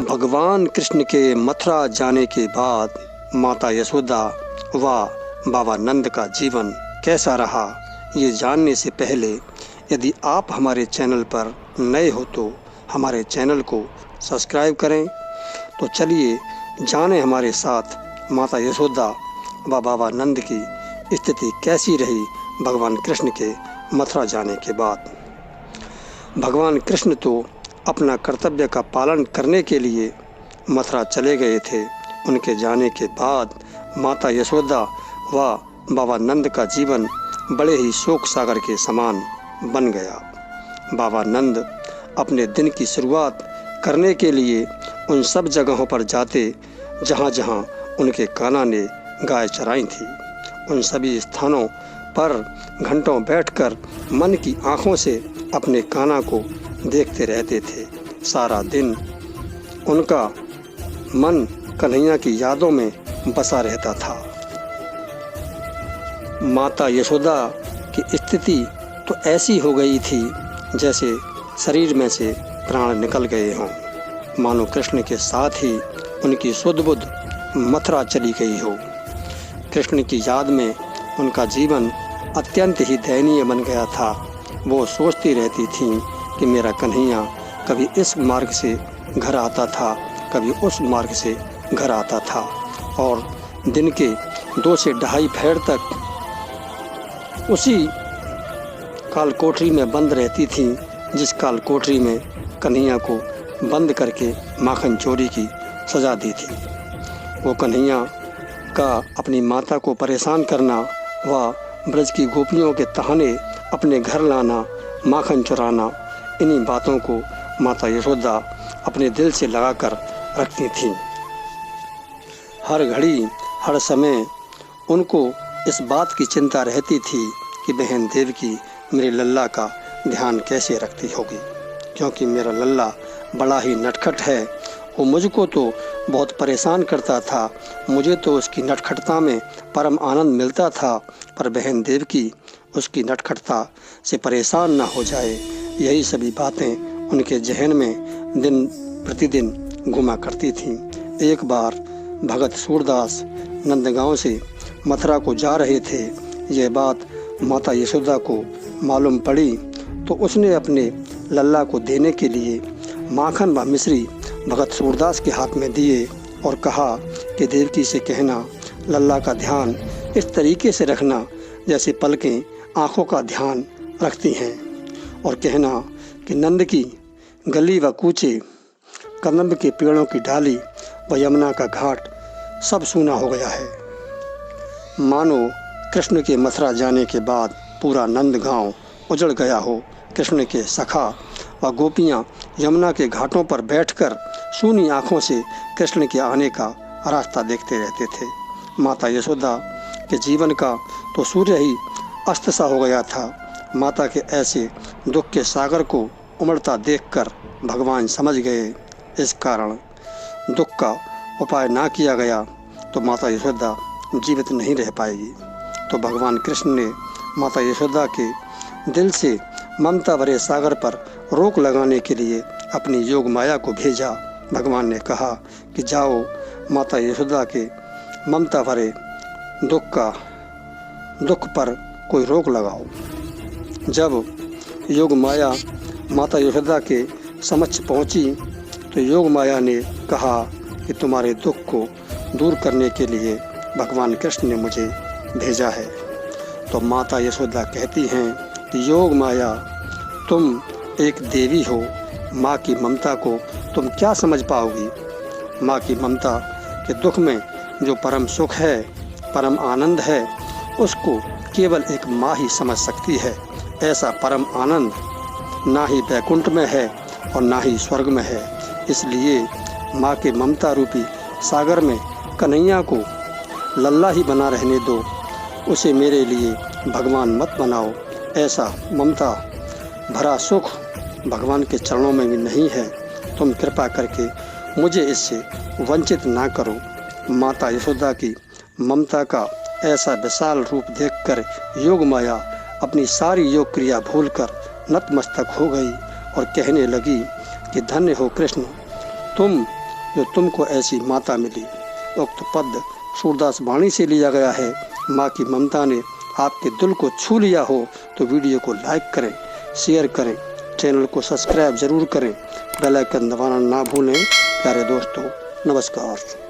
भगवान कृष्ण के मथुरा जाने के बाद माता यशोदा व बाबा नंद का जीवन कैसा रहा, ये जानने से पहले यदि आप हमारे चैनल पर नए हो तो हमारे चैनल को सब्सक्राइब करें। तो चलिए जानें हमारे साथ माता यशोदा व बाबा नंद की स्थिति कैसी रही भगवान कृष्ण के मथुरा जाने के बाद। भगवान कृष्ण तो अपना कर्तव्य का पालन करने के लिए मथुरा चले गए थे। उनके जाने के बाद माता यशोदा व बाबा नंद का जीवन बड़े ही शोक सागर के समान बन गया। बाबा नंद अपने दिन की शुरुआत करने के लिए उन सब जगहों पर जाते जहाँ जहाँ उनके कान्हा ने गाय चराई थी। उन सभी स्थानों पर घंटों बैठकर मन की आँखों से अपने कान्हा को देखते रहते थे। सारा दिन उनका मन कन्हैया की यादों में बसा रहता था। माता यशोदा की स्थिति तो ऐसी हो गई थी जैसे शरीर में से प्राण निकल गए हों, मानो कृष्ण के साथ ही उनकी सुध बुध मथुरा चली गई हो। कृष्ण की याद में उनका जीवन अत्यंत ही दयनीय बन गया था। वो सोचती रहती थीं कि मेरा कन्हैया कभी इस मार्ग से घर आता था, कभी उस मार्ग से घर आता था, और दिन के 2 से ढाई पहर तक उसी काल कोठरी में बंद रहती थीं जिस काल कोठरी में कन्हैया को बंद करके माखन चोरी की सज़ा दी थी। वो कन्हैया का अपनी माता को परेशान करना व ब्रज की गोपियों के ताहने अपने घर लाना, माखन चुराना, इन्हीं बातों को माता यशोदा अपने दिल से लगाकर रखती थीं। हर घड़ी हर समय उनको इस बात की चिंता रहती थी कि बहन देवकी मेरे लल्ला का ध्यान कैसे रखती होगी, क्योंकि मेरा लल्ला बड़ा ही नटखट है। वो मुझको तो बहुत परेशान करता था, मुझे तो उसकी नटखटता में परम आनंद मिलता था, पर बहन देवकी उसकी नटखटता से परेशान ना हो जाए। यही सभी बातें उनके जहन में दिन प्रतिदिन घुमा करती थीं। एक बार भगत सूरदास नंदगांव से मथुरा को जा रहे थे। यह बात माता यशोदा को मालूम पड़ी तो उसने अपने लल्ला को देने के लिए माखन व मिश्री भगत सूरदास के हाथ में दिए और कहा कि देवकी से कहना लल्ला का ध्यान इस तरीके से रखना जैसे पलकें आँखों का ध्यान रखती हैं, और कहना कि नंद की गली व कूचे, कदम्ब के पेड़ों की डाली व यमुना का घाट सब सूना हो गया है। मानो कृष्ण के मथुरा जाने के बाद पूरा नंद गांव उजड़ गया हो। कृष्ण के सखा व गोपियां यमुना के घाटों पर बैठकर सूनी आँखों से कृष्ण के आने का रास्ता देखते रहते थे। माता यशोदा के जीवन का तो सूर्य ही अस्त सा हो गया था। माता के ऐसे दुख के सागर को उमड़ता देखकर भगवान समझ गए, इस कारण दुख का उपाय ना किया गया तो माता यशोदा जीवित नहीं रह पाएगी। तो भगवान कृष्ण ने माता यशोदा के दिल से ममता भरे सागर पर रोक लगाने के लिए अपनी योग माया को भेजा। भगवान ने कहा कि जाओ माता यशोदा के ममता भरे दुख पर कोई रोक लगाओ। जब योग माया माता यशोदा के समक्ष पहुंची तो योग माया ने कहा कि तुम्हारे दुख को दूर करने के लिए भगवान कृष्ण ने मुझे भेजा है। तो माता यशोदा कहती हैं कि योग माया तुम एक देवी हो, माँ की ममता को तुम क्या समझ पाओगी। माँ की ममता के दुख में जो परम सुख है, परम आनंद है, उसको केवल एक माँ ही समझ सकती है। ऐसा परम आनंद ना ही वैकुंठ में है और ना ही स्वर्ग में है। इसलिए माँ के ममता रूपी सागर में कन्हैया को लल्ला ही बना रहने दो, उसे मेरे लिए भगवान मत बनाओ। ऐसा ममता भरा सुख भगवान के चरणों में भी नहीं है। तुम कृपा करके मुझे इससे वंचित ना करो। माता यशोदा की ममता का ऐसा विशाल रूप देखकर योग माया अपनी सारी योग क्रिया भूलकर नतमस्तक हो गई और कहने लगी कि धन्य हो कृष्ण, तुम जो तुमको ऐसी माता मिली। उक्त पद सूरदास वाणी से लिया गया है। माँ की ममता ने आपके दिल को छू लिया हो तो वीडियो को लाइक करें, शेयर करें, चैनल को सब्सक्राइब जरूर करें, बेल आइकन दबाना ना भूलें। प्यारे दोस्तों, नमस्कार।